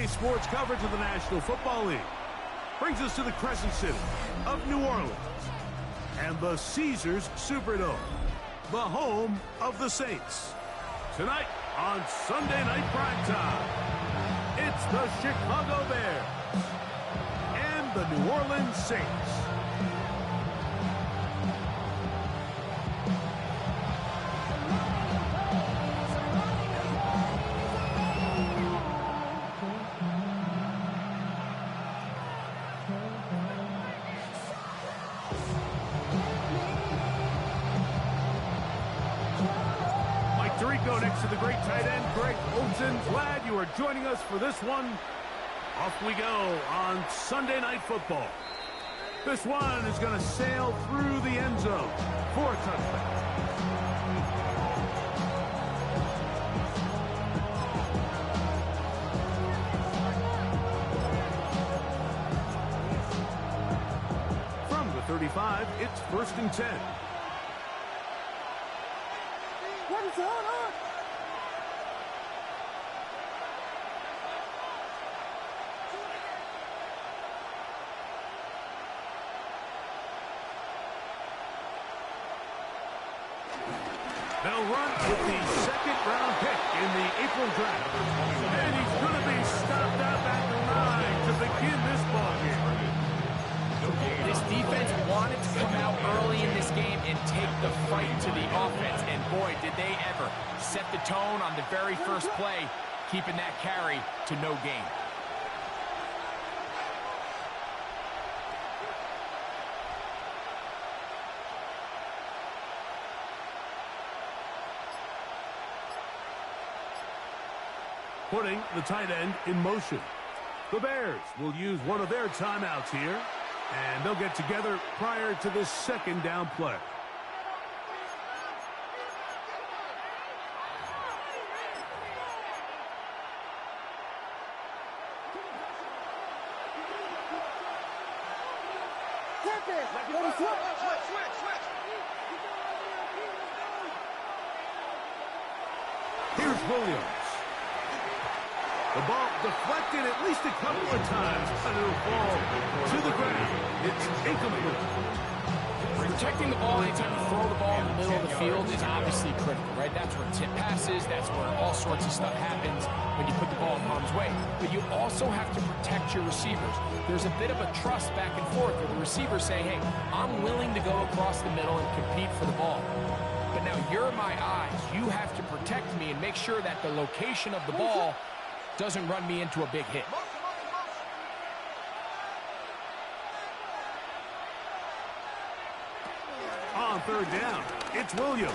Today's sports coverage of the National Football League brings us to the Crescent City of New Orleans and the Caesars Superdome, the home of the Saints. Tonight on Sunday Night Primetime, it's the Chicago Bears and the New Orleans Saints. Next to the great tight end, Greg Olsen. Glad you are joining us for this one. Off we go on Sunday Night Football. This one is going to sail through the end zone for a touchdown. From the 35, it's 1st and 10. What is going on? They'll run with the second-round pick in the April draft. And he's going to be stopped out at the line to begin this ballgame. This defense wanted to come out early in this game and take the fight to the offense. And boy, did they ever set the tone on the very first play, keeping that carry to no gain. Putting the tight end in motion. The Bears will use one of their timeouts here, and they'll get together prior to this second down play. Here's Williams. The ball deflected at least a couple of times, and it'll fall to the ground. It's incomplete. Protecting the ball anytime you throw the ball in the middle of the field is obviously critical, right? That's where tip passes, that's where all sorts of stuff happens when you put the ball in harm's way. But you also have to protect your receivers. There's a bit of a trust back and forth where the receivers say, hey, I'm willing to go across the middle and compete for the ball. But now you're my eyes. You have to protect me and make sure that the location of the ball doesn't run me into a big hit. On 3rd down, it's Williams.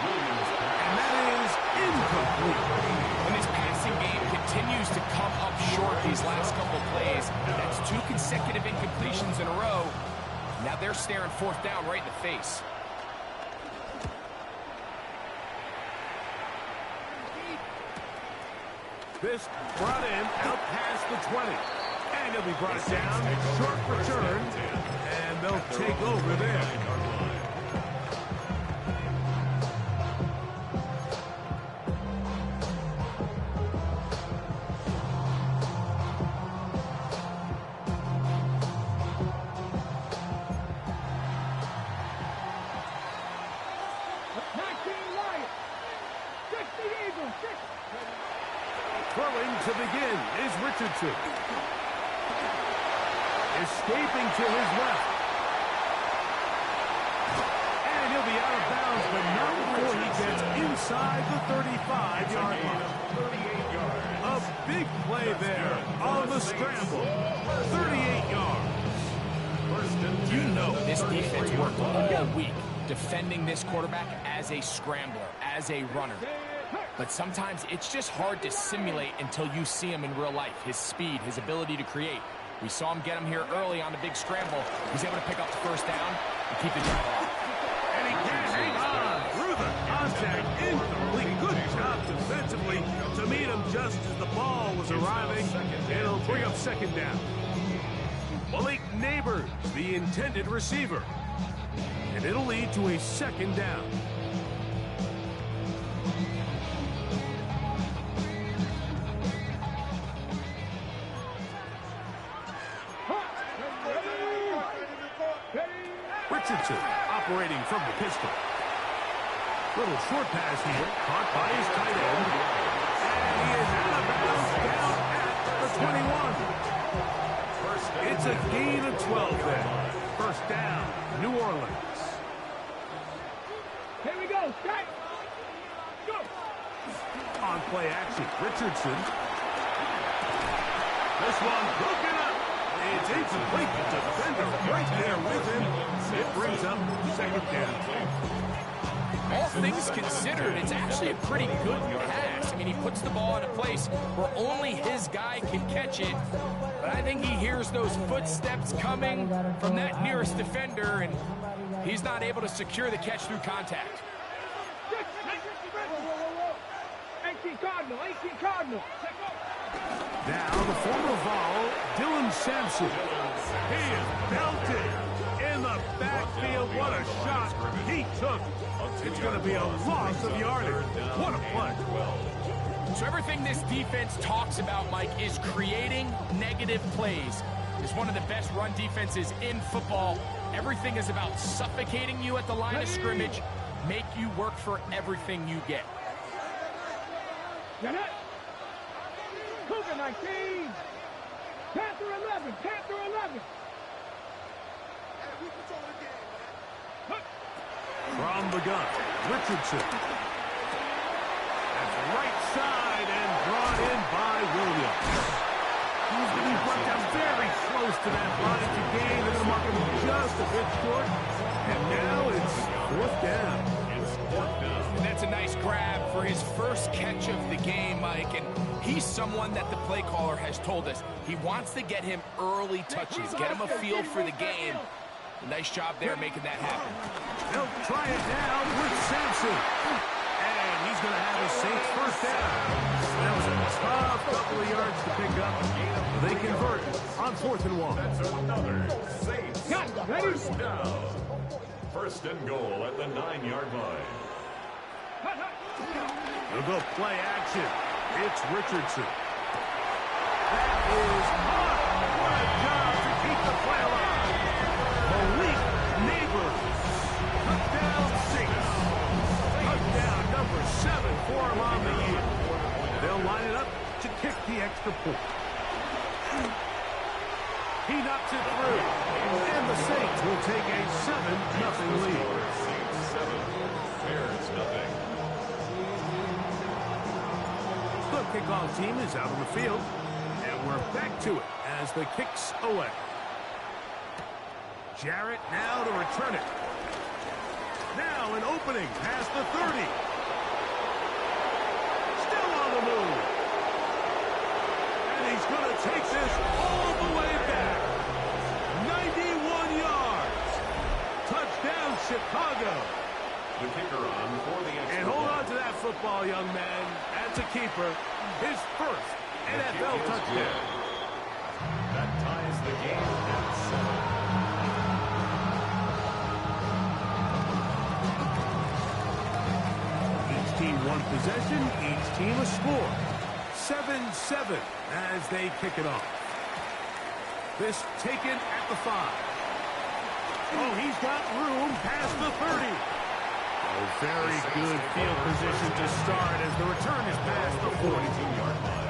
And that is incomplete. When this passing game continues to come up short these last couple plays, that's 2 consecutive incompletions in a row. Now they're staring 4th down right in the face. This brought in out past the 20. And he'll be brought down. Short return. And they'll take over there. Throwing to begin is Richardson. Escaping to his left. And he'll be out of bounds, but not before he gets inside the 35-yard line. A big play there on the scramble. 38 yards. You know this defense worked all week defending this quarterback as a scrambler, as a runner. But sometimes it's just hard to simulate until you see him in real life. His speed, his ability to create. We saw him get him here early on the big scramble. He's able to pick up the 1st down and keep the drive alive. And he can't hang on through the contact. Incomplete. Good job defensively to meet him just as the ball was arriving. It'll bring up 2nd down. Blake Neighbors, the intended receiver. And it'll lead to a 2nd down. operating from the pistol. Little short pass here, caught by his tight end. And he is out of bounds down at the 21. It's a gain of 12 then. First down, New Orleans. Here we go, strike. Go. On play action, Richardson. This one broken up. It's incomplete. The defender right there with him. It brings up second down. All things considered, it's actually a pretty good pass. I mean, he puts the ball in a place where only his guy can catch it. But I think he hears those footsteps coming from that nearest defender, and he's not able to secure the catch through contact. 18 Cardinal, 18 Cardinal. Now the former Vol, Dylan Sampson. He is belted in the backfield. What a shot he took. It's going to be a loss of yardage. What a play. So everything this defense talks about, Mike, is creating negative plays. It's one of the best run defenses in football. Everything is about suffocating you at the line of scrimmage, make you work for everything you get. Get it. Cougar 19. Panther 11. Panther 11. From the gun, Richardson. That's right side and brought in by Williams. He's being brought down very close to that body to gain. They're going to mark him just a bit short. And now it's fourth down. And that's a nice grab for his first catch of the game, Mike. And he's someone that the play caller has told us he wants to get him early touches, get him a feel for the game. Nice job there making that happen. They'll try it now with Sampson. And he's going to have a Saints first down. That was a tough couple of yards to pick up. They convert on 4th and 1. That's another Saints first down. First and goal at the 9-yard line. They'll go play action. It's Richardson. That is hot. What a job to keep the play alive. Malik Neighbors. Touchdown Saints. Touchdown number 7 for him on the year. They'll line it up to kick the extra point. He knocks it through. And the Saints will take a 7-0 lead. Saints 7, Bears nothing. The kickoff team is out on the field. And we're back to it as the kick's away. Jarrett now to return it. Now an opening past the 30. Still on the move. And he's going to take this all the way back. 91 yards. Touchdown, Chicago. The kicker on for the extra And hold on to that football, young man. That's a keeper. His first NFL touchdown. That ties the game at 7. Team one possession, each team a score. 7-7 as they kick it off. This taken at the 5. Oh, he's got room past the 30. Oh, very good field position to start as the return is past the 42-yard line.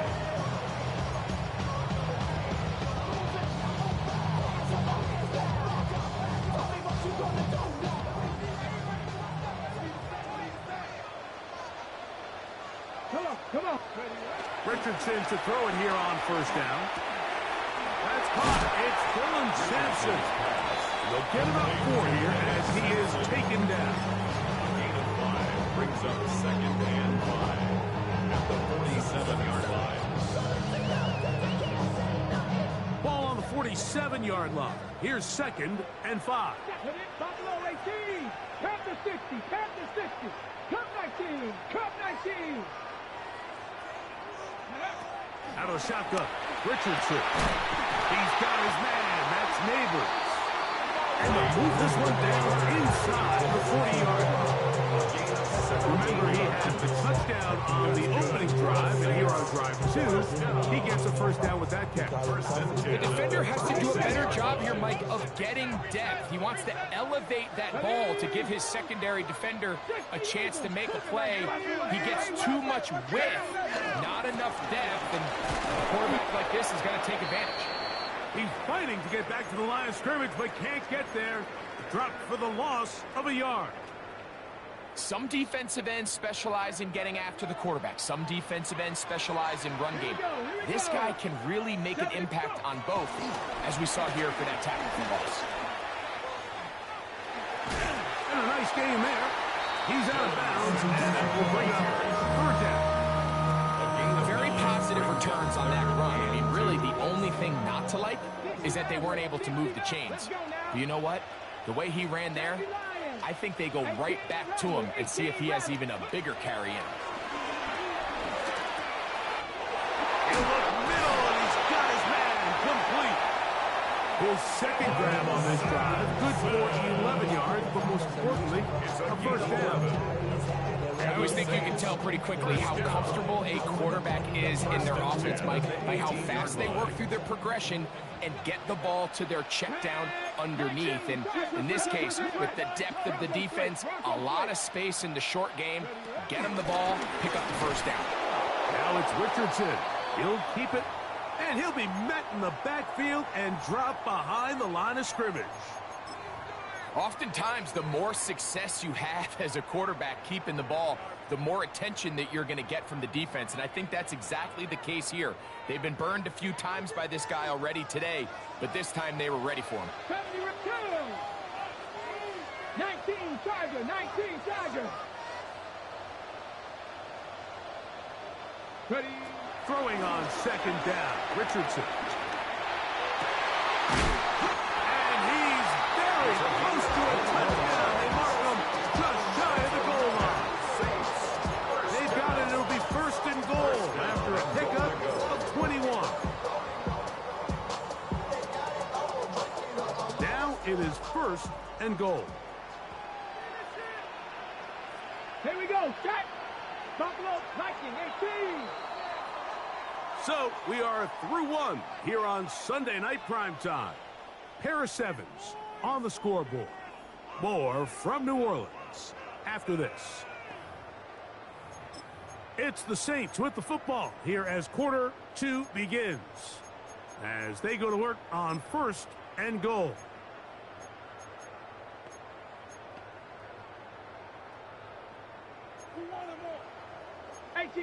Come on. Richardson to throw it here on first down. That's caught. It's Dylan Sampson. They'll get it up 4 here as he is taken down. Gain of 5 brings up second and 5 at the 47-yard line. Ball on the 47-yard line. Here's second and 5. Buffalo 18. Panther 60. Panther 60. Cup 19. Cup 19. Out of shotgun, Richardson. He's got his man. That's Neighbors. And they'll move this one down inside the 40-yard line. Remember, he had the touchdown on the opening drive, and here on drive 2. He gets a first down with that catch. The defender has to do a better job here, Mike, of getting depth. He wants to elevate that ball to give his secondary defender a chance to make a play. He gets too much width, not enough depth, and a quarterback like this is going to take advantage. He's fighting to get back to the line of scrimmage, but can't get there. Dropped for the loss of a yard. Some defensive ends specialize in getting after the quarterback. Some defensive ends specialize in run game. This guy can really make an impact on both, as we saw here for that tackle for loss. And a nice game there. He's out of bounds, and that will bring up third down. Very positive returns on that run. I mean, really, the only thing not to like is that they weren't able to move the chains. But you know what? The way he ran there, I think they go right back to him and see if he has even a bigger carry in. He'll look middle, and he's got his man complete. His second grab on this drive, good for 11 yards, but most importantly, a first down. I always think you can tell pretty quickly how comfortable a quarterback is in their offense, Mike, by how fast they work through their progression and get the ball to their check down underneath. And in this case, with the depth of the defense, a lot of space in the short game, get him the ball, pick up the first down. Now it's Richardson. He'll keep it, and he'll be met in the backfield and drop behind the line of scrimmage. Oftentimes, the more success you have as a quarterback keeping the ball, the more attention that you're going to get from the defense. And I think that's exactly the case here. They've been burned a few times by this guy already today, but this time they were ready for him. 19 Charger, 19 Charger. Ready. Throwing on second down, Richardson. Close to a touchdown. They mark him just shy of the goal line. They've got it. It'll be first and goal after a pickup of 21. Now it is first and goal. Here we go. Set. Buffalo Viking 18. So we are through one here on Sunday Night Primetime. Pair of sevens on the scoreboard. More from New Orleans after this. It's the Saints with the football here as quarter 2 begins, as they go to work on first and goal.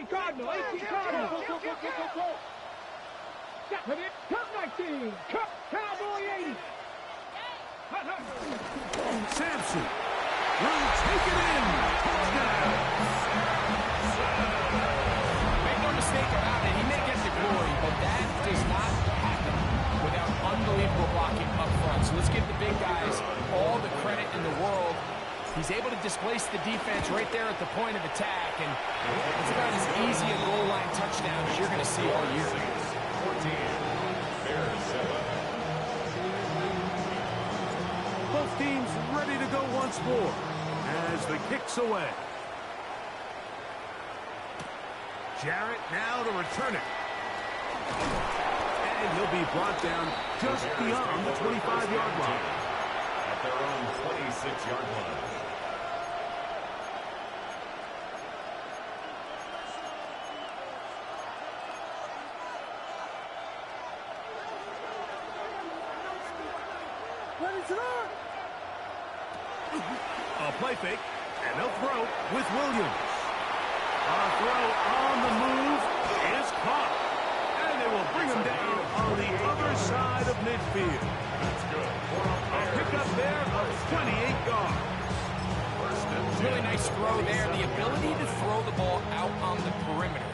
Cardinal, 18 Cardinal. Cup 19. Cup Cowboy 80. Sampson will take it in. Touchdown. Make no mistake about it, he may get the glory, but that does not happen without unbelievable blocking up front. So let's give the big guys all the credit in the world. He's able to displace the defense right there at the point of attack, and it's about as easy a goal line touchdown as you're going to see all year. 14, Bears 7. Both teams ready to go once more as the kick's away. Jarrett now to return it. And he'll be brought down just beyond the 25-yard line. At their own 26-yard line. A play fake, and they'll throw with Williams. A throw on the move is caught. And they will bring him down on the other side of midfield. That's good. A pickup there of 28 yards. Really nice throw there. The ability to throw the ball out on the perimeter.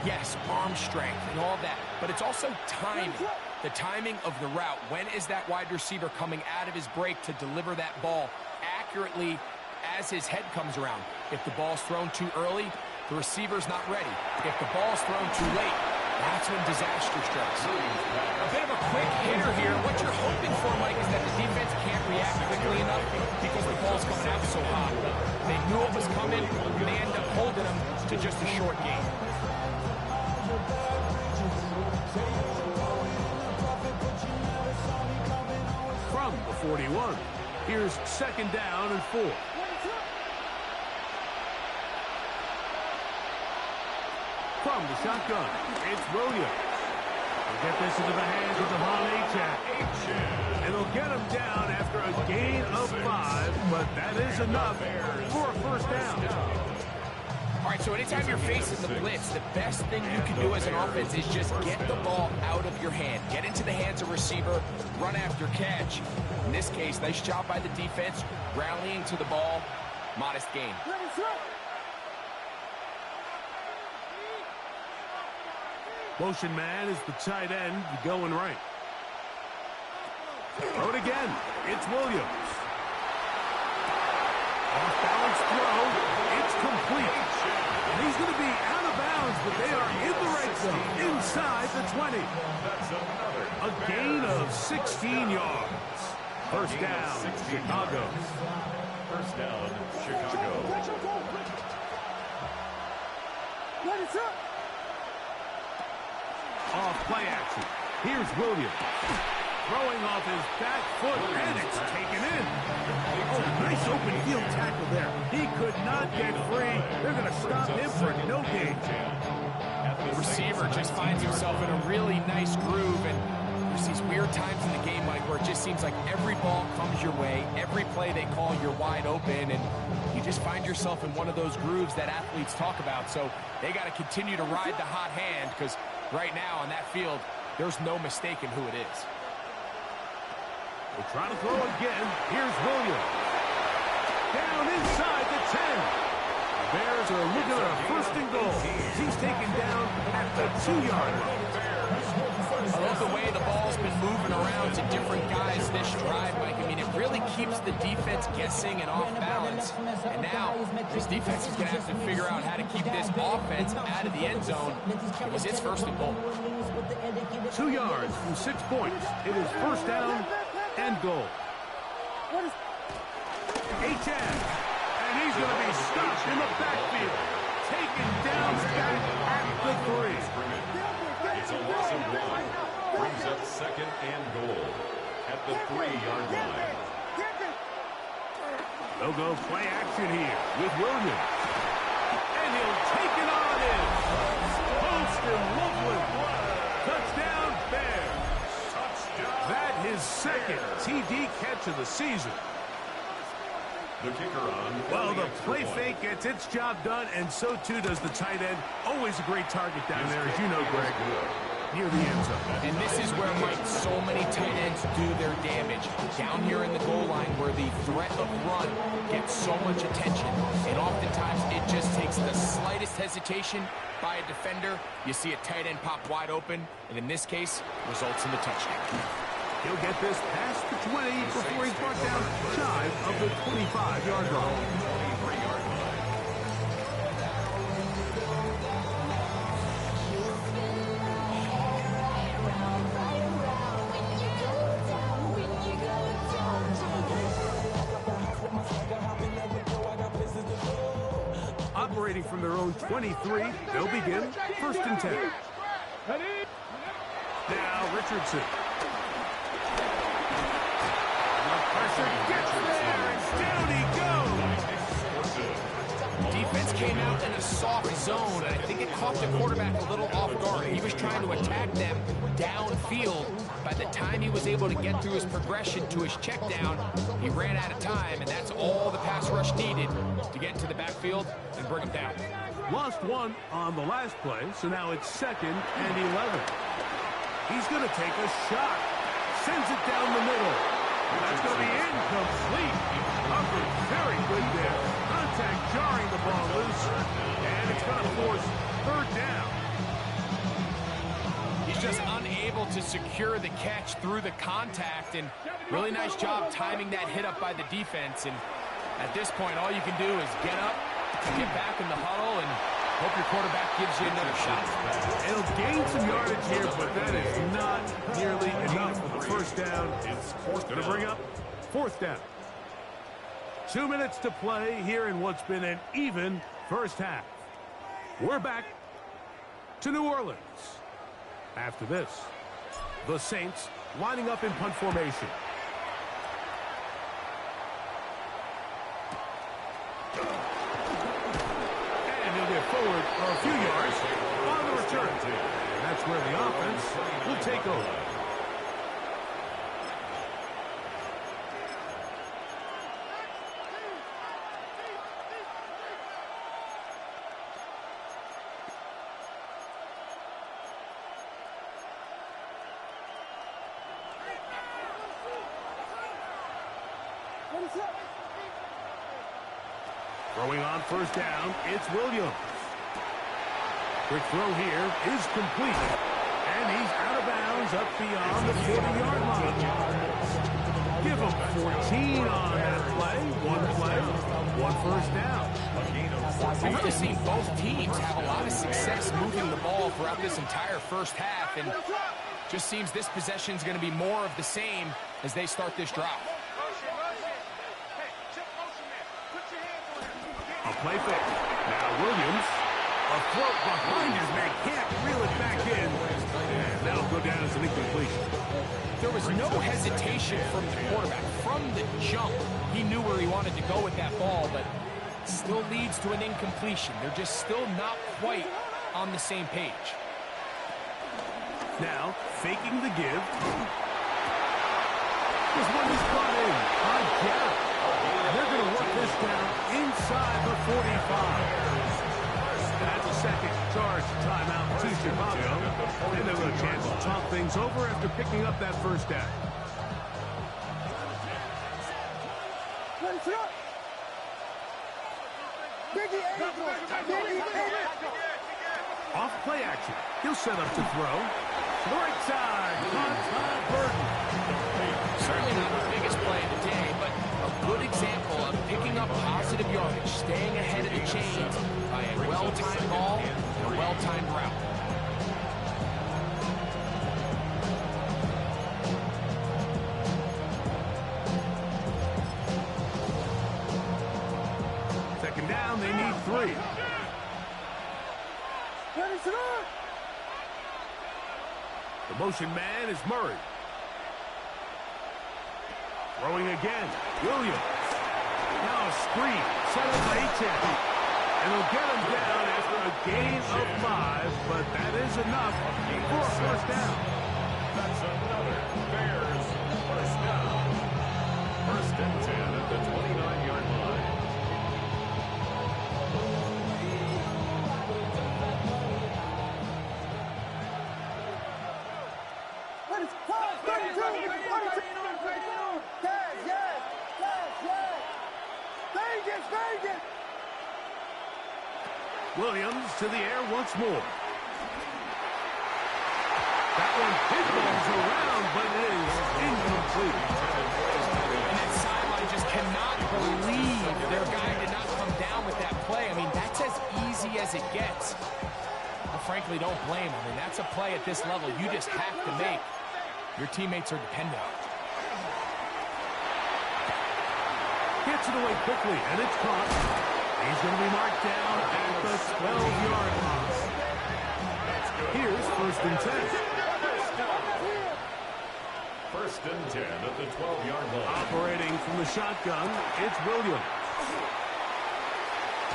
Yes, arm strength and all that, but it's also timing. The timing of the route. When is that wide receiver coming out of his break to deliver that ball accurately as his head comes around? If the ball's thrown too early, the receiver's not ready. If the ball's thrown too late, that's when disaster strikes. A bit of a quick hitter here. What you're hoping for, Mike, is that the defense can't react quickly enough because the ball's coming out so hot. They knew it was coming, and they end up holding them to just a short game. From the 41, here's second down and 4. From the shotgun, it's Williams. He'll get this into the hands of Devon Achane. And he'll get him down after a gain of 5, but that is enough for a first down. All right, so anytime you're facing the blitz, the best thing you can do as an offense is just get the ball out of your hand. Get into the hands of receiver, run after catch. In this case, nice job by the defense, rallying to the ball, modest gain. Motion man is the tight end going right. Throw it again. It's Williams. Off-balance throw. It's complete. And he's going to be out of bounds, but they are in the red zone, inside the 20. A gain of 16 yards. First down, Chicago. First down, Chicago. Off play action. Here's Williams. Throwing off his back foot, and it's taken in. Oh, nice open field tackle there. He could not get free. They're going to stop him for no gain. The receiver just finds himself in a really nice groove, and there's these weird times in the game, Mike, where it just seems like every ball comes your way, every play they call, you're wide open, and you just find yourself in one of those grooves that athletes talk about. So they got to continue to ride the hot hand, because right now on that field, there's no mistaking who it is. We're trying to throw again. Here's Williams. Down inside the 10. Bears are looking at a first and goal. He's taken down at the 2-yard line. I love the way the ball's been moving around to different guys this drive, Mike. I mean, it really keeps the defense guessing and off balance. And now, this defense is going to have to figure out how to keep this offense out of the end zone because it's first and goal. 2 yards from 6 points. It is first down and goal. Achane. And he's going to be stopped in the backfield. Taken down back at the 3. It's a loss of 1. Brings up second and goal at the 3-yard line. They'll go play action here with Williams. And he'll take it on in. Post and Loveland. Touchdown, Bears. That his second TD catch of the season. The kicker on. Well, the play fake gets its job done, and so too does the tight end. Always a great target down there, as you know, Greg, near the end zone. And this is where, Mike, so many tight ends do their damage. Down here in the goal line where the threat of run gets so much attention, and oftentimes it just takes the slightest hesitation by a defender. You see a tight end pop wide open, and in this case, results in the touchdown. He'll get this past the 20 before he's brought down shy of the 25-yard line. Operating from their own 23, they'll begin first and 10. Now Richardson. Gets there, and down he goes. Defense came out in a soft zone, and I think it caught the quarterback a little off guard. He was trying to attack them downfield. By the time he was able to get through his progression to his check down, he ran out of time, and that's all the pass rush needed to get into the backfield and bring him down. Lost one on the last play, so now it's second and 11. He's going to take a shot. Sends it down the middle. That's going to be incomplete. Hubbard, very good there. Contact jarring the ball loose. And it's going to force third down. He's just unable to secure the catch through the contact. And really nice job timing that hit up by the defense. And at this point, all you can do is get up, get back in the huddle, and hope your quarterback gives you another shot. It'll gain some yardage here, but that is not nearly enough for the first down. It's going to bring up fourth down. 2 minutes to play here in what's been an even first half. We're back. to New Orleans. After this, the Saints lining up in punt formation. And he'll get forward a few yards on the return. And that's where the offense will take over. Throwing on first down, it's Williams. Quick throw here is complete. And he's out of bounds up beyond the 40-yard line. Give him 14 on that play. One first down. We've really seen both teams have a lot of success moving the ball throughout this entire first half, and just seems this possession is going to be more of the same as they start this drive. A play fake. Now Williams, a throw behind his man, can't reel it back in. And that'll go down as an incompletion. There was no hesitation from the quarterback. From the jump, he knew where he wanted to go with that ball, but still leads to an incompletion. They're just still not quite on the same page. Now, faking the give. This one is brought in. They're going to work this down inside the 45. That's a second charge timeout to Chicago. And they'll have a chance to talk things over after picking up that first down. Off play action. He'll set up to throw. To the right side. Caught Burton. Certainly not the biggest play of the day, but a good example of picking up positive yardage, staying ahead of the chains by a well-timed ball and a well-timed route. Second down, they need 3. The motion man is Murray. Throwing again, Williams. Now a screen, set up by H.M. And he'll get him down after a gain of 5, but that is enough for a first down. That's another Bears first down. First and 10 at the 29-yard line. Williams to the air once more. That one pinballs around, but it is incomplete. And that sideline just cannot believe their guy did not come down with that play. I mean, that's as easy as it gets. I frankly don't blame him. I mean, that's a play at this level you just have to make. Your teammates are dependent on it. Gets it away quickly, and it's caught. He's going to be marked down at the 12-yard line. Here's first and 10. First and 10 at the 12-yard line. Operating from the shotgun, it's Williams.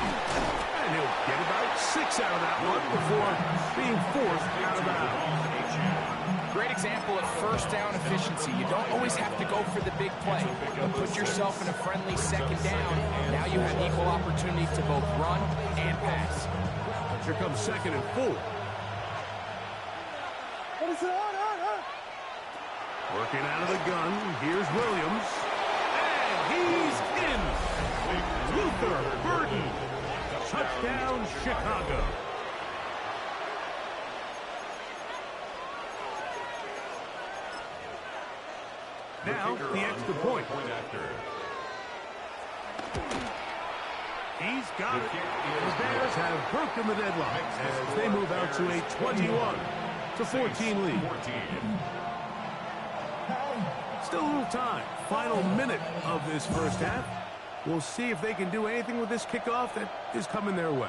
And he'll get about 6 out of that one before being forced out of bounds. Great example of first down efficiency. You don't always have to go for the big play, but put yourself in a friendly second down. Now you have equal opportunity to both run and pass. Here comes second and 4. Working out of the gun, here's Williams. And he's in. Luther Burton. Touchdown, Chicago. Now, the extra point. He's got it. The Bears have broken the deadlock as they move out to a 21-14 lead. Still a little time. Final minute of this first half. We'll see if they can do anything with this kickoff that is coming their way.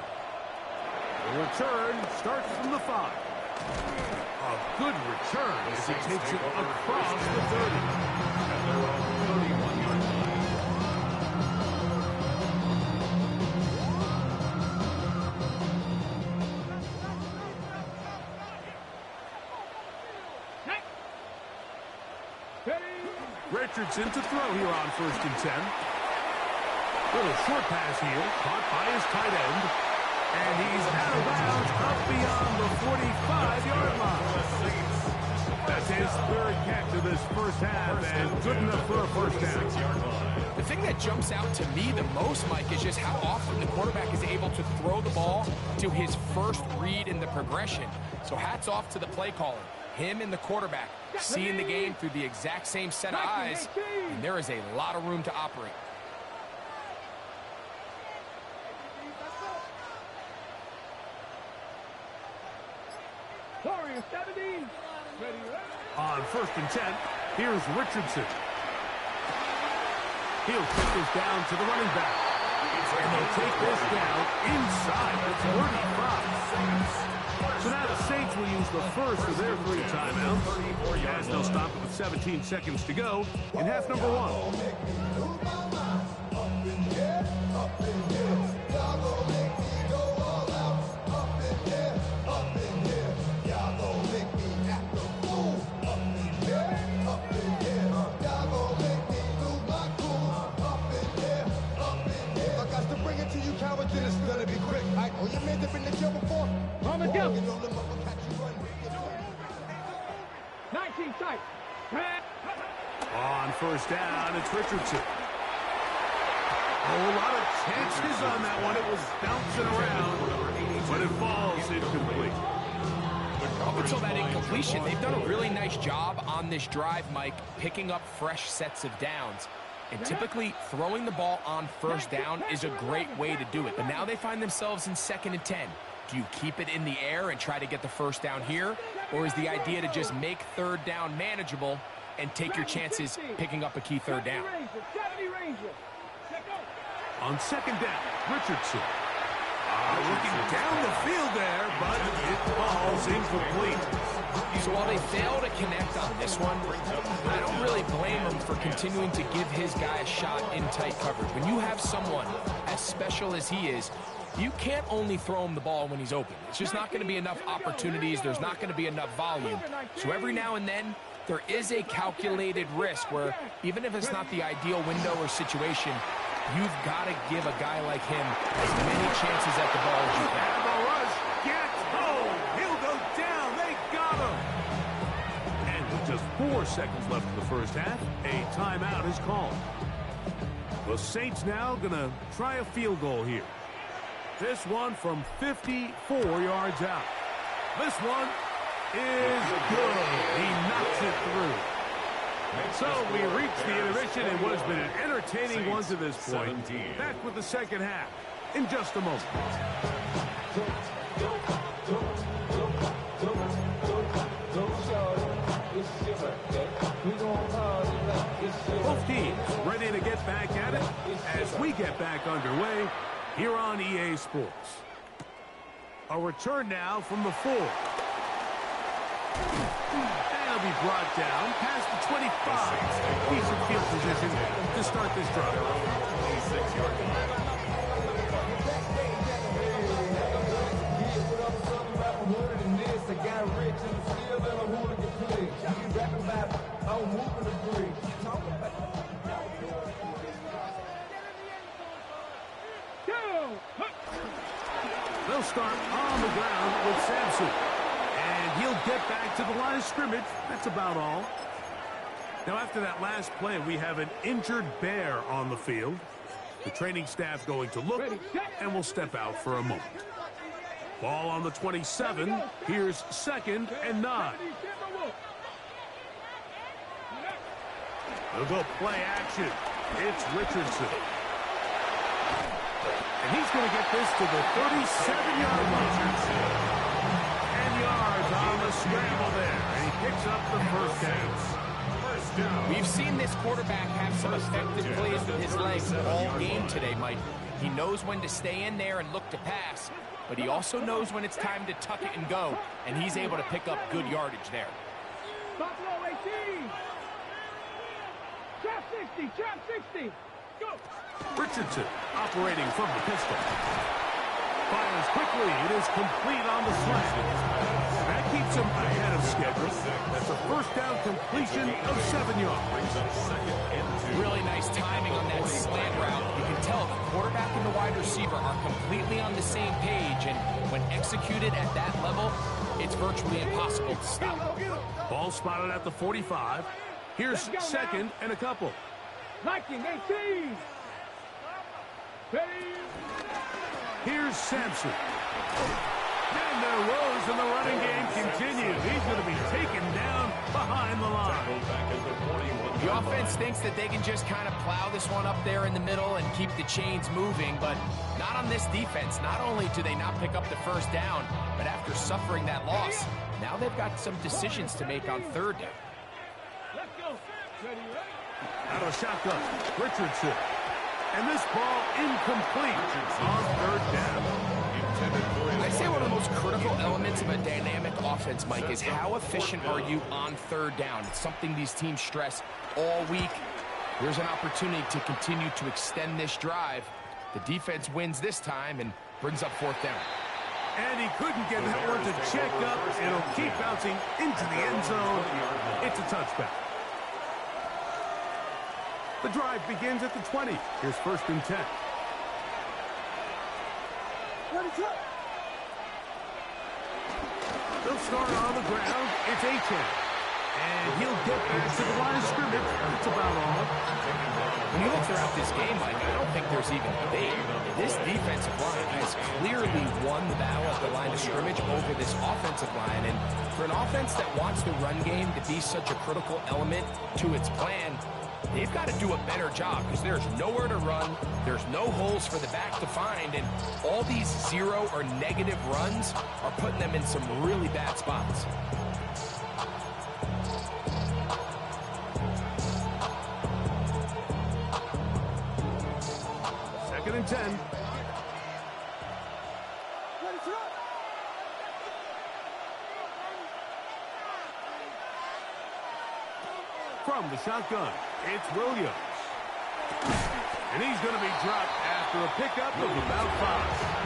The return starts from the 5. A good return as he takes it across the 30. And they're on the 31-yard line. Richardson to throw here on 1st and 10. Little short pass here, caught by his tight end. And he's out of bounds up beyond the 45-yard line. That's his 3rd catch of this first half, and good enough for a first down. The thing that jumps out to me the most, Mike, is just how often the quarterback is able to throw the ball to his first read in the progression. So hats off to the play caller. Him and the quarterback seeing the game through the exact same set of eyes, and there is a lot of room to operate. On 1st and 10, here's Richardson. He'll kick this down to the running back. And they'll take this down inside the 35. So now the Saints will use the first of their 3 timeouts, as they'll stop it with 17 seconds to go in half number 1. It's gonna be quick. Oh, you made the been the jail before. Let's go. 19 tight. On 1st down, it's Richardson. Oh, a lot of chances on that one. It was bouncing around, but it falls incomplete. Up until that incompletion, they've done a really nice job on this drive, Mike, picking up fresh sets of downs. And typically, throwing the ball on 1st down is a great way to do it. But now they find themselves in 2nd and 10. Do you keep it in the air and try to get the 1st down here? Or is the idea to just make 3rd down manageable and take your chances picking up a key 3rd down? On 2nd down, Richardson. Looking down the field there, but it falls incomplete. So while they fail to connect on this one, I don't really blame him for continuing to give his guy a shot in tight coverage. When you have someone as special as he is, you can't only throw him the ball when he's open. It's just not going to be enough opportunities. There's not going to be enough volume. So every now and then, there is a calculated risk where even if it's not the ideal window or situation, you've got to give a guy like him as many chances at the ball as you can. And the rush gets home. He'll go down. They got him. And with just 4 seconds left in the first half, a timeout is called. The Saints now going to try a field goal here. This one from 54 yards out. This one is good. He knocks it through. So we reach the intermission in what has been an entertaining one to this point. Back with the second half in just a moment. Both teams ready to get back at it as we get back underway here on EA Sports. A return now from the 4. They'll be brought down past the 25. Decent field position to start this drive. They'll start on the ground with Sampson. And he'll get back to the line of scrimmage. That's about all. Now, after that last play, we have an injured Bear on the field. The training staff going to look, and will step out for a moment. Ball on the 27. Here's 2nd and 9. They'll go play action. It's Richardson. And he's going to get this to the 37-yard line. Yards on the scramble there, and he picks up the first down. We've seen this quarterback have some effective plays with his legs all game today, Mike. He knows when to stay in there and look to pass, but he also knows when it's time to tuck it and go, and he's able to pick up good yardage there. Buffalo 18. Trap 60, trap 60. Go. Richardson operating from the pistol. Fires quickly. It is complete on the slant. That keeps him ahead of schedule. That's a first down completion of 7 yards. Really nice timing on that slant route. You can tell the quarterback and the wide receiver are completely on the same page, and when executed at that level, it's virtually impossible to stop. Ball spotted at the 45. Here's second and a couple. Viking 18. Ready. Here's Sampson. And their woes in the running game continue. He's going to be taken down behind the line. The offense thinks that they can just kind of plow this one up there in the middle and keep the chains moving, but not on this defense. Not only do they not pick up the first down, but after suffering that loss, now they've got some decisions to make on third down. Let's go. Ready, ready. Out of the shotgun, Richardson. And this ball incomplete on third down. I'd say one of the most critical elements of a dynamic offense, Mike, is how efficient are you on third down. It's something these teams stress all week. Here's an opportunity to continue to extend this drive. The defense wins this time and brings up fourth down. And he couldn't get that one to check up. It'll keep bouncing into the end zone. It's a touchback. The drive begins at the 20. Here's first and 10. They'll start on the ground. It's Achan. And he'll get back to the line of scrimmage. That's about all. When you look throughout this game, Mike, I don't think there's even debate. This defensive line has clearly won the battle at the line of scrimmage over this offensive line. And for an offense that wants the run game to be such a critical element to its plan, they've got to do a better job because there's nowhere to run. There's no holes for the back to find. And all these zero or negative runs are putting them in some really bad spots. Second and 10. From the shotgun, it's Williams. And he's going to be dropped after a pickup of about 5.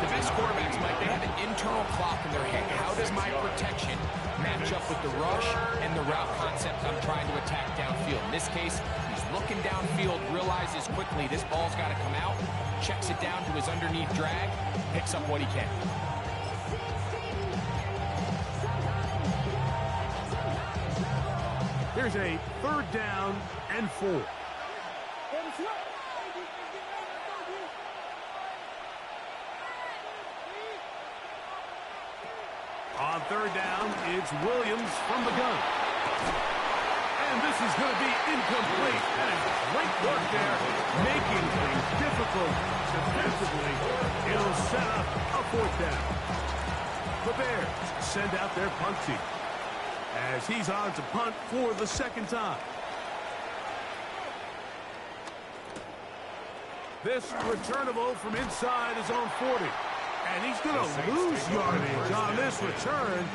The best quarterbacks, Mike, they have an internal clock in their head. How does my protection match up with the rush and the route concept I'm trying to attack downfield? In this case, he's looking downfield, realizes quickly this ball's got to come out, checks it down to his underneath drag, picks up what he can. Here's a third down and 4. On third down, it's Williams from the gun. And this is going to be incomplete. That is great work there, making things difficult defensively. It'll set up a fourth down. The Bears send out their punt team as he's on to punt for the second time. This returnable from inside his own 40. And he's going to lose yardage on this return.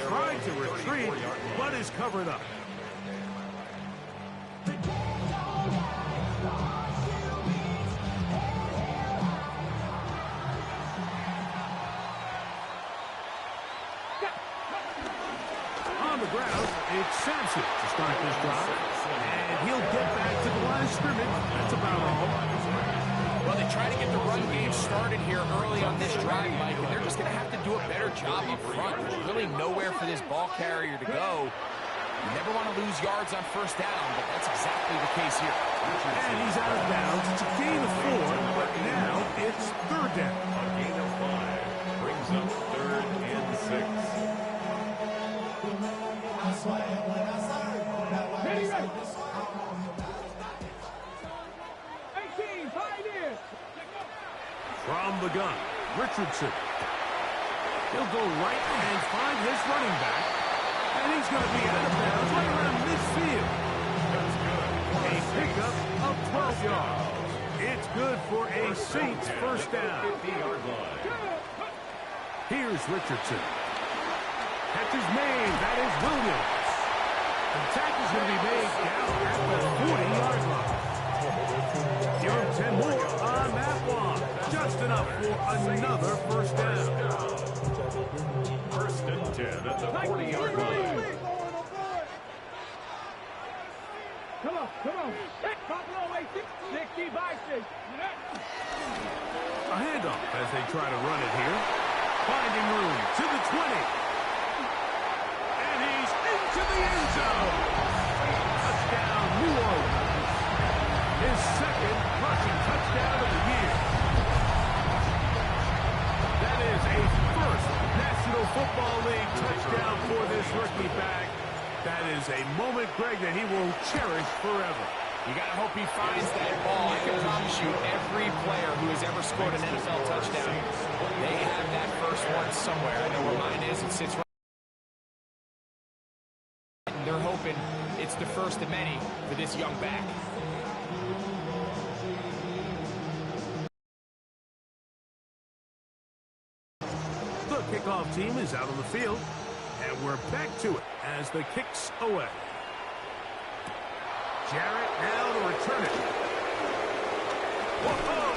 Trying to retreat, but is covered up. On the ground, it's Sampson to start this drive. And he'll get back to the line of scrimmage. That's about all. Well, they try to get the run game started here early on this drive, Mike, and they're just going to have to do a better job up front. There's really nowhere for this ball carrier to go. You never want to lose yards on first down, but that's exactly the case here. And he's out of bounds. It's a gain of 4, but now it's third down. A gain of 5 brings up 3rd and 6. Ready, ready. 18, pioneer. From the gun, Richardson. He'll go right and find his running back. And he's going to be out of bounds right around midfield. A pickup of 12 yards. It's good for a Saints first down. 50-yard line. Here's Richardson. Catch is made. That is Williams. The tackle's going to be made down at the 40-yard line. Give him 10 more on that one. Just enough for another first down. First and 10 at the 40-yard line. Come on, come on. Pop it all the way, 60 by 6. A handoff as they try to run it here. Finding room to the 20. And he's into the end zone. Touchdown, New Orleans. His second rushing touchdown of the year. That is a first National Football League touchdown for this rookie back. That is a moment, Greg, that he will cherish forever. You got to hope he finds that ball. I can promise you every player who has ever scored an NFL touchdown, they have that first one somewhere. I know where mine is. It sits right. And they're hoping it's the first of many for this young back. The kickoff team is out on the field, and we're back to it as the kick's away. Jarrett now to return it. Whoa!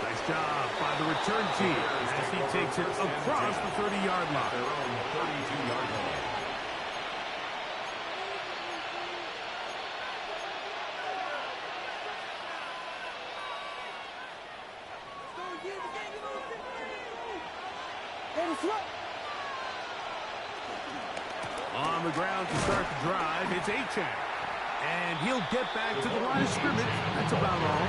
Nice job by the return team as he takes it across the 30-yard line. Their own 32-yard line. On the ground to start the drive, it's Achane. And he'll get back to the line of scrimmage. That's about all.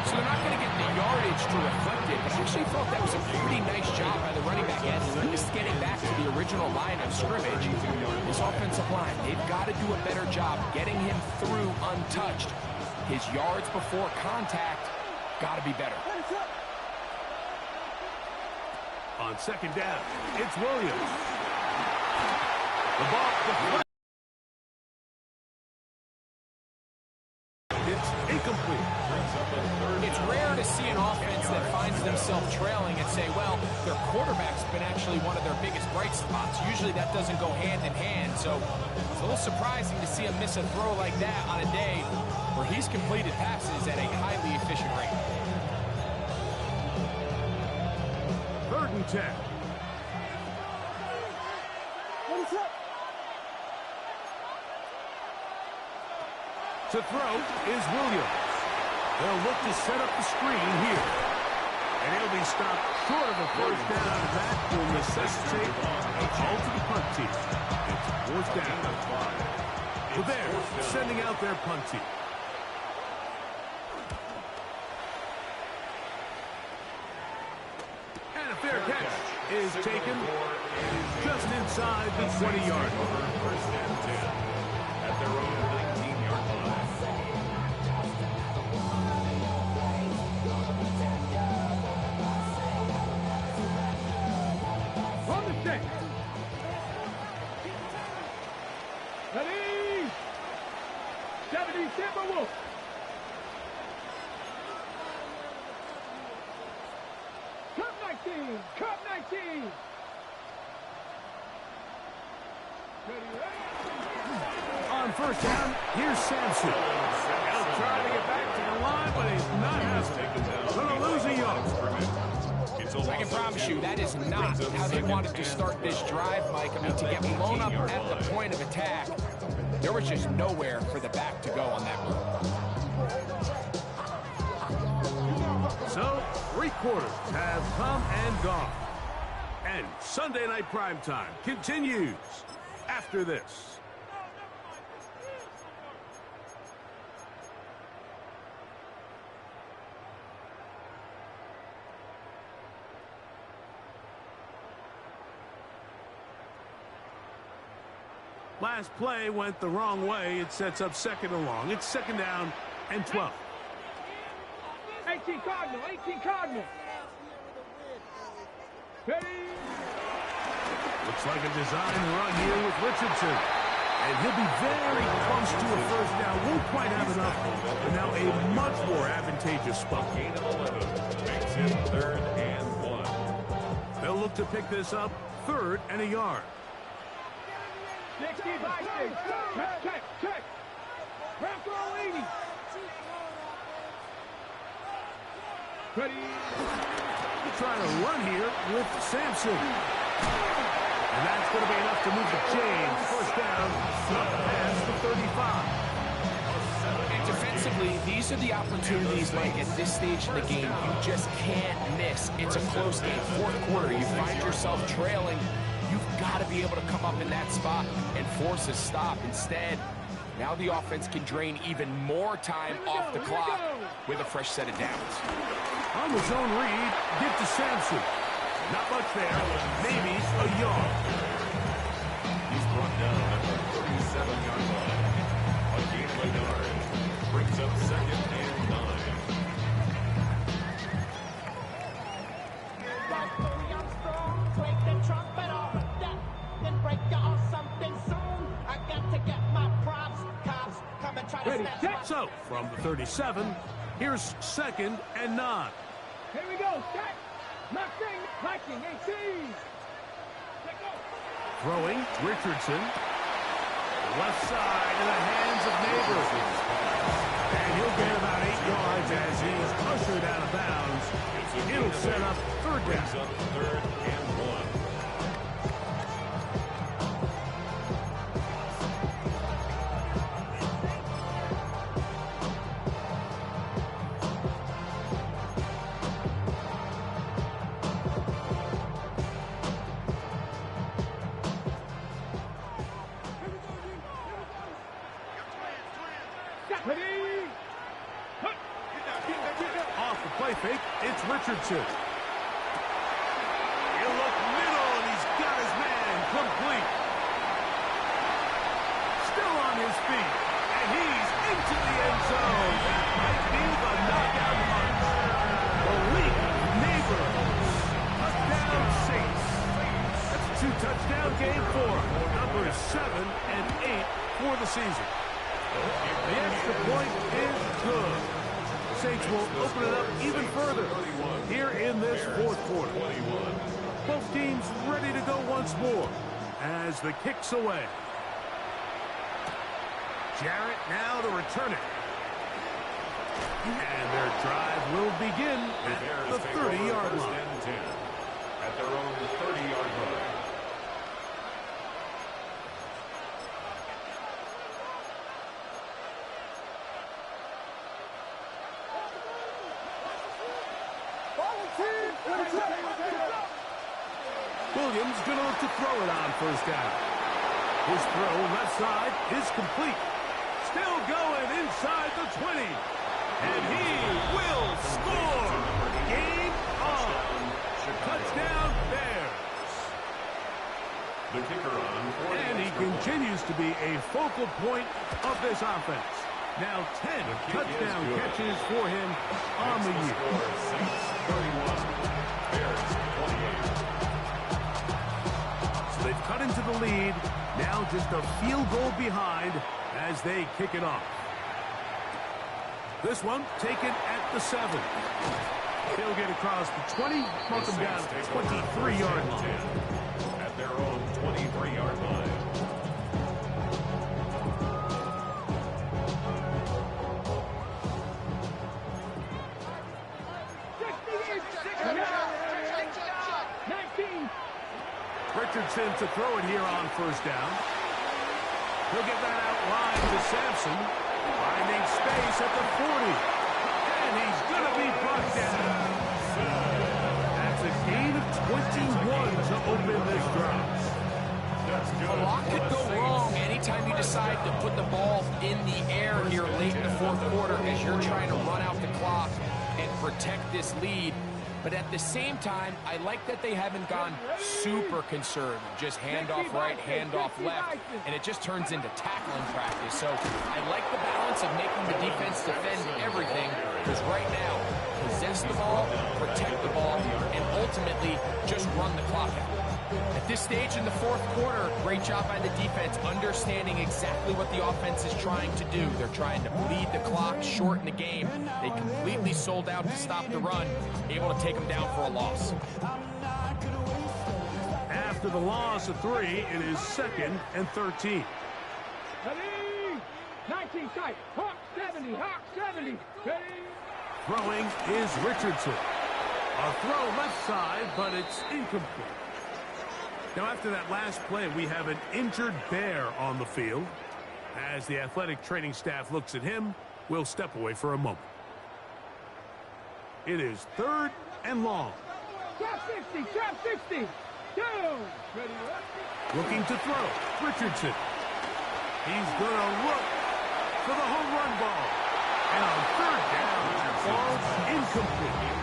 So they're not going to get the yardage to reflect it, but I actually thought that was a pretty nice job by the running back, at least getting back to the original line of scrimmage. This offensive line, they've got to do a better job getting him through untouched. His yards before contact got to be better. On second down, it's Williams. The ball deflected. It's incomplete. It's rare to see an offense that finds themselves trailing and say, well, their quarterback's been actually one of their biggest bright spots. Usually that doesn't go hand in hand, so it's a little surprising to see him miss a throw like that on a day where he's completed passes at a highly efficient rate. 3rd and 10. To throw is Williams. They'll look to set up the screen here. And he'll be stopped short of a first down. That will necessitate a call to the punt team. It's 4th down. Well, they're sending out their punt team. And a fair catch is taken just inside the 20-yard line. First and 10 at their own 19-yard line. On the stick. Ready. 70 Timberwolves. Cup 19. Cup 19. On first down, here's Sampson. He'll try to get back to the line, but he's not going to lose a yard. I can promise you that is not how they wanted to start this drive, Mike. I mean, to get blown up at the point of attack, there was just nowhere for the back to go on that move. So, 3 quarters have come and gone. And Sunday Night Primetime continues after this. Last play went the wrong way. It sets up 2nd and long. It's 2nd down and 12. 18 Cardinal. 18 Cardinal. Ready. Looks like a design run here with Richardson. And he'll be very close to a first down. Won't quite have enough, but now a much more advantageous spot. Gain of 11 makes it 3rd and 1. They'll look to pick this up 3rd and a yard. 60 by 6. Check. Round throw 80. Ready. Trying to run here with Sampson. And that's going to be enough to move the chains. First down, up past the 35. And defensively, these are the opportunities like at this stage in the game you just can't miss. It's a close game. 4th quarter, you find yourself trailing. You've got to be able to come up in that spot and force a stop. Instead, now the offense can drain even more time off the clock with a fresh set of downs. On the zone read, get to Sampson. Not much there, maybe a yard. He's brought down at the 37-yard line. A gain of a yard brings up 2nd and 9. Ready, set. So, from the 37, here's 2nd and 9. Here we go. Set. Knocking. 18. Throwing, Richardson. Left side in the hands of Neighbors. And he'll get about 8 yards as he's ushered out of bounds. It'll set up 3rd down. 3rd and 1. Off the play fake, it's Richardson. He'll look middle, and he's got his man complete. Still on his feet, and he's into the end zone. That might be the knockout punch. Malik Neighbors. Touchdown Saints. That's a 2-touchdown game for him. Numbers 7 and 8 for the season. The extra point is good. Saints will open it up even further here in this 4th quarter. Both teams ready to go once more as the kick's away. Jarrett now to return it. And their drive will begin at the 30-yard line. At their own 30-yard line. Williams going to look to throw it on 1st down. His throw left side is complete. Still going inside the 20. And he will score. Game on. Touchdown Bears. The kicker on. And he continues to be a focal point of this offense. Now 10 touchdown catches for him on the year. Saints 31, Bears 28. So they've cut into the lead. Now just a field goal behind as they kick it off. This one taken at the 7. He'll get across the 20, mark him down at the 23-yard line. At their own 23-yard line. Richardson to throw it here on 1st down. He'll get that out wide to Sampson. Finding space at the 40. And he's going to be brought down. That's a gain of 21 to open this drive. A lot could go wrong anytime you decide to put the ball in the air here late in the 4th quarter as you're trying to run out the clock and protect this lead. But at the same time, I like that they haven't gone super conservative. Just handoff right, handoff left, and it just turns into tackling practice. So I like the balance of making the defense defend everything, because right now, possess the ball, protect the ball, and ultimately just run the clock out. At this stage in the fourth quarter, great job by the defense, understanding exactly what the offense is trying to do. They're trying to bleed the clock, shorten the game. They completely sold out to stop the run, able to take them down for a loss. After the loss of 3, it is 2nd and 13. Ready? 19 tight. Hawk 70. Hawk 70. Ready? Throwing is Richardson. A throw left side, but it's incomplete. Now, after that last play, we have an injured Bear on the field. As the athletic training staff looks at him, we'll step away for a moment. It is 3rd and long. Trap 60. Trap 60. Down. Ready? Looking to throw. Richardson. He's going to look for the home run ball. And on 3rd down, ball incomplete.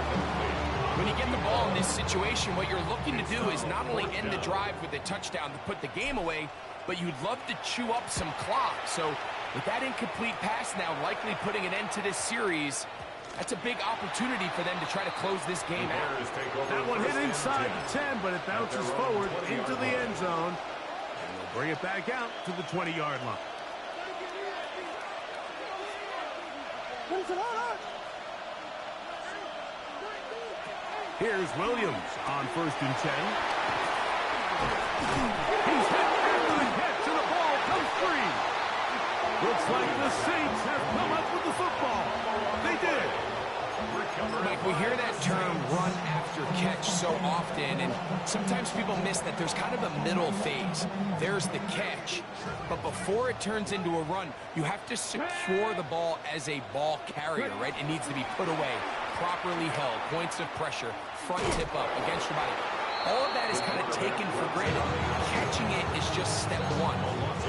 When you get the ball in this situation, what you're looking to do is not only end the drive with a touchdown to put the game away, but you'd love to chew up some clock. So with that incomplete pass now likely putting an end to this series, that's a big opportunity for them to try to close this game out. That one hit inside the 10, but it bounces forward into the end zone. And they'll bring it back out to the 20-yard line. Here's Williams on 1st and 10. He's hit after the catch, and the ball comes free. Looks like the Saints have come up with the football. They did. Mike, we hear that term run after catch so often, and sometimes people miss that there's kind of a middle phase. There's the catch, but before it turns into a run, you have to secure the ball as a ball carrier, right? It needs to be put away, properly held, points of pressure, front tip up against your body. All of that is kind of taken for granted. Catching it is just step one.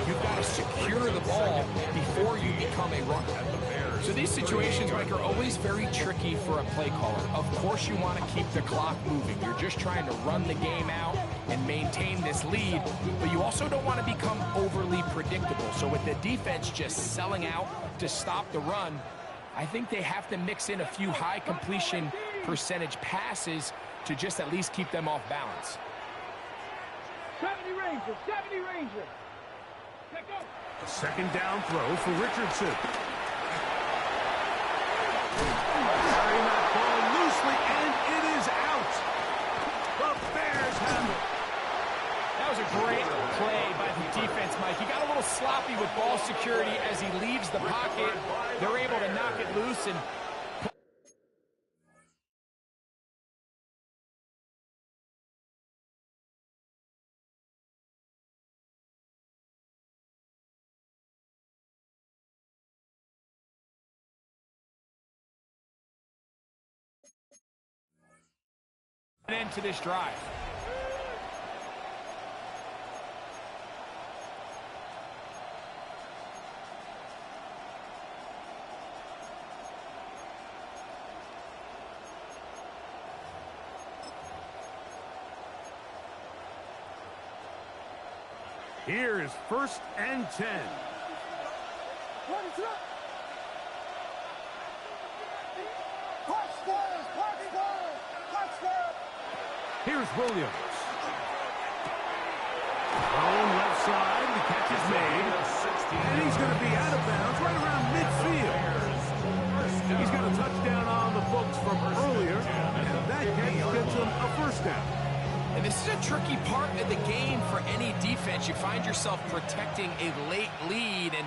You've got to secure the ball before you become a runner. So these situations, Mike, are always very tricky for a play caller. Of course you want to keep the clock moving. You're just trying to run the game out and maintain this lead, but you also don't want to become overly predictable. So with the defense just selling out to stop the run, I think they have to mix in a few high completion percentage passes to just at least keep them off balance. 70 Rangers. 70 Rangers. Let go. A 2nd down throw for Richardson. Carrying that ball loosely, and it is out. The Bears have it. That was a great play by the defense, Mike. He got a little sloppy with ball security as he leaves the pocket. They're able to knock it loose and an end to this drive. Here is 1st and 10. Here's Williams. Thrown left side, the catch is made. And he's going to be out of bounds right around midfield. He's got a touchdown on the books from earlier, and that catch gets him a 1st down. And this is a tricky part of the game for any defense. You find yourself protecting a late lead, and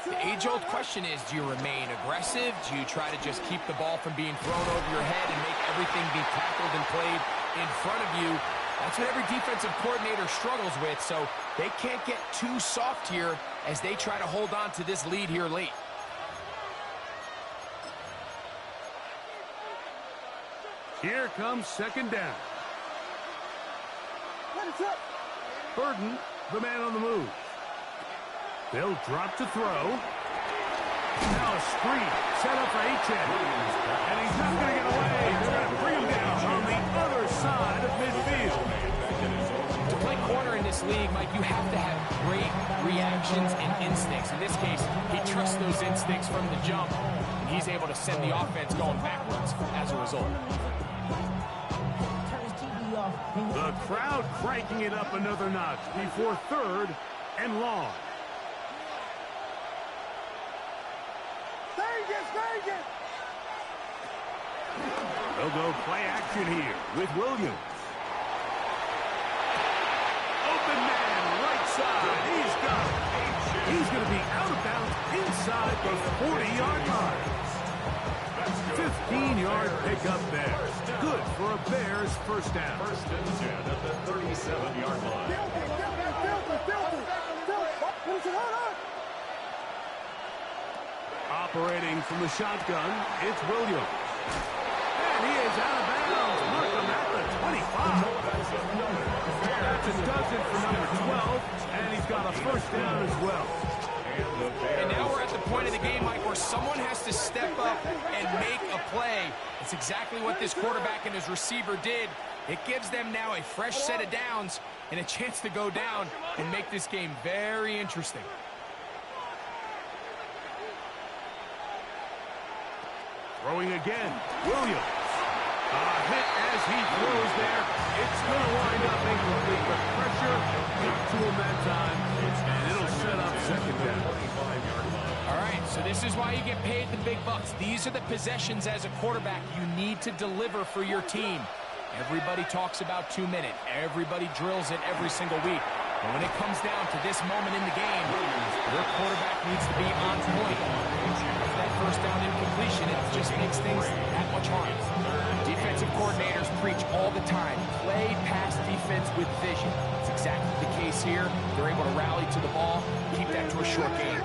the age-old question is, do you remain aggressive? Do you try to just keep the ball from being thrown over your head and make everything be tackled and played in front of you? That's what every defensive coordinator struggles with, so they can't get too soft here as they try to hold on to this lead here late. Here comes 2nd down. Burden, the man on the move. They'll drop to throw. Now a screen set up for H.N. And he's not going to get away. They're going to bring him down on the other side of midfield. To play corner in this league, Mike, you have to have great reactions and instincts. In this case, he trusts those instincts from the jump, and he's able to send the offense going backwards as a result. The crowd cranking it up another notch before 3rd and long. They'll go play action here with Williams. Open man, right side. He's got it. He's going to be out of bounds inside the 40-yard line. 15-yard pickup there. Good for a Bears first down. First and 10 at the 37-yard line. Operating from the shotgun, it's Williams. And he is out of bounds. Mark him at the 25. That's a dozen for number 12, and he's got a first down as well. And now we're at the point of the game, Mike, where someone has to step up and make a play. It's exactly what this quarterback and his receiver did. It gives them now a fresh set of downs and a chance to go down and make this game very interesting. Throwing again, Williams. A hit as he throws there. It's going to wind up incomplete, but pressure got to him that time, and it'll set up second down. All right, so this is why you get paid the big bucks. These are the possessions as a quarterback you need to deliver for your team. Everybody talks about 2 minutes. Everybody drills it every single week. But when it comes down to this moment in the game, your quarterback needs to be on point. That first down incompletion, it just makes things that much harder. Defensive coordinators preach all the time, play pass defense with vision. It's exactly the case here. They're able to rally to the ball, keep that to a short game.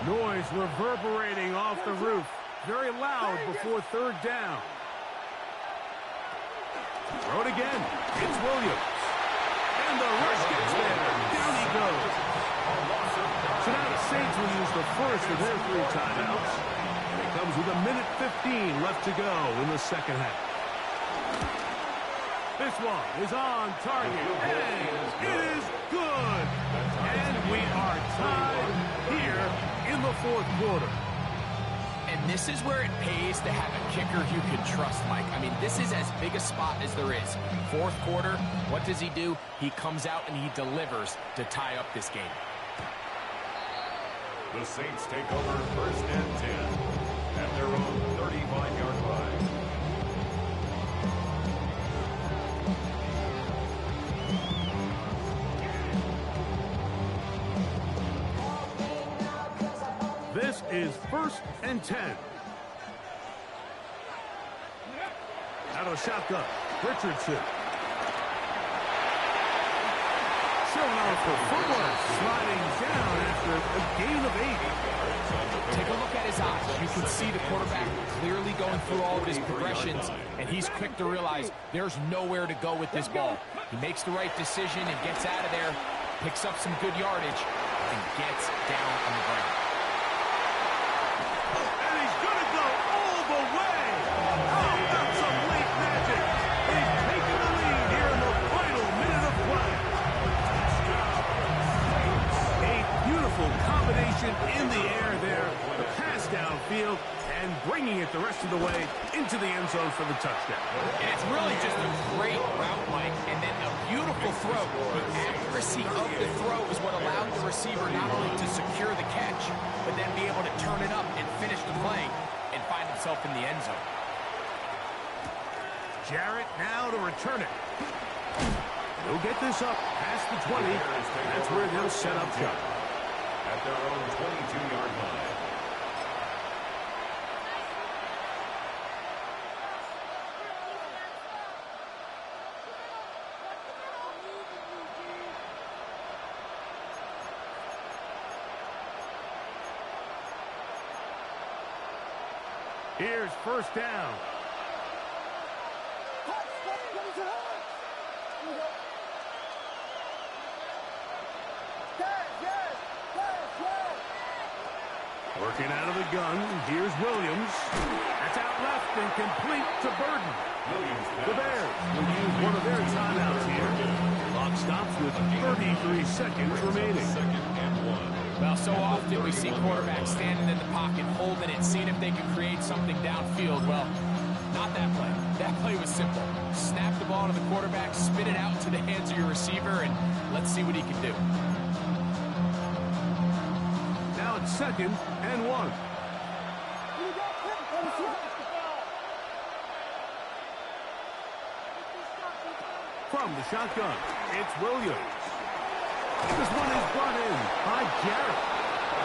Noise reverberating off the roof. Very loud before 3rd down. Throw it again. It's Williams. And the rush gets there. Down he goes. So now the Saints will use the first of their 3 timeouts. And it comes with 1:15 left to go in the second half. This one is on target. And it is good. And we are tied here in the 4th quarter. And this is where it pays to have a kicker you can trust, Mike. I mean, this is as big a spot as there is. 4th quarter, what does he do? He comes out and he delivers to tie up this game. The Saints take over first and 10 at their own 35-yard line. This is 1st and 10. Out of the shotgun, Richardson. Showing off the footwork, sliding down after a gain of 8. Take a look at his eyes. You can see the quarterback clearly going through all of his progressions, and he's quick to realize there's nowhere to go with this ball. He makes the right decision and gets out of there, picks up some good yardage, and gets down on the ground. And he's going to go all the way. How about some late magic? He's taking the lead here in the final minute of play. A beautiful combination in the air there. The pass downfield and bringing it the rest of the way into the end zone for the touchdown. And it's really just a great route, Mike, and then a beautiful throw. The accuracy of the throw is what allowed the receiver not only to secure the catch, but then be able to turn it up and finish the play and find himself in the end zone. Jarrett now to return it. He'll get this up past the 20. That's where they'll set up shop. At their own 22-yard line. Here's first down. Working out of the gun, here's Williams. That's out left and complete to Burden. The Bears will use one of their timeouts here. Clock stops with 33 seconds remaining. Well, so often we see quarterbacks standing in the pocket, holding it, seeing if they can create something downfield. Well, Not that play. That play was simple. Snap the ball to the quarterback, spit it out into the hands of your receiver, and let's see what he can do. Now it's 2nd and 1. From the shotgun, it's Williams. This one is brought in by Jarrett.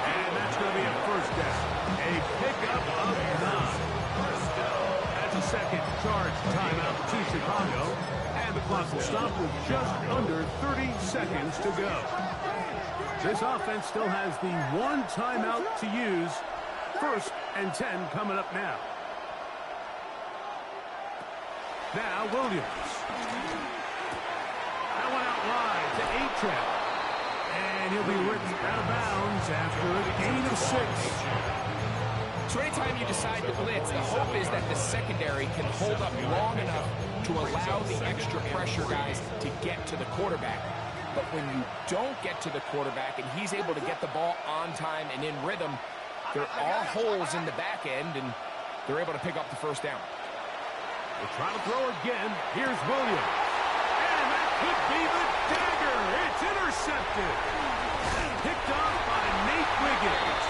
And that's going to be a first down. A pickup of 9. That's a second charge timeout to Chicago. And the clock will stop with just under 30 seconds to go. This offense still has the one timeout to use. 1st and 10 coming up now. Now Williams. That one out wide to Achane. And he'll be ripped out of bounds after a gain of 6. So anytime you decide to blitz, the hope is that the secondary can hold up long enough to allow the extra pressure guys to get to the quarterback. But when you don't get to the quarterback and he's able to get the ball on time and in rhythm, there are holes in the back end, and they're able to pick up the first down. They'll try to throw again. Here's Williams. And that could be the dagger. It's intercepted. Picked off by Nate Wiggins.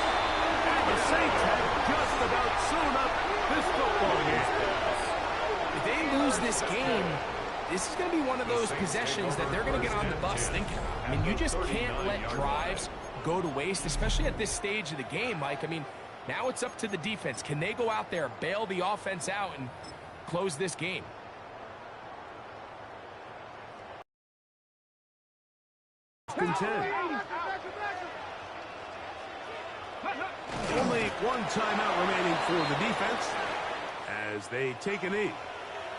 And the Saints have just about sewn up this football game. If they lose this game, this is going to be one of those possessions that they're going to get on the bus thinking about. I mean, you just can't let drives go to waste, especially at this stage of the game, Mike. I mean, now it's up to the defense. Can they go out there, bail the offense out, and close this game? Only one timeout remaining for the defense as they take a knee.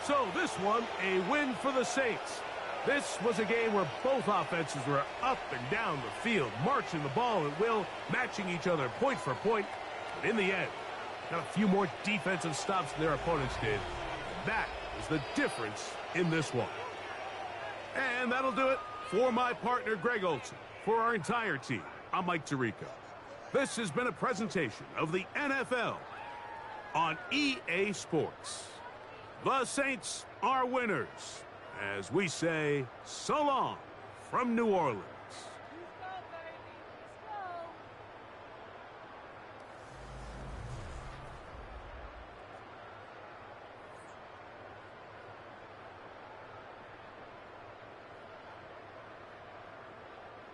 So this one, a win for the Saints. This was a game where both offenses were up and down the field, marching the ball at will, matching each other point for point. But in the end, got a few more defensive stops than their opponents did. That is the difference in this one. And that'll do it for my partner, Greg Olson. For our entire team, I'm Mike Tirico. This has been a presentation of the NFL on EA Sports. The Saints are winners, as we say so long from New Orleans.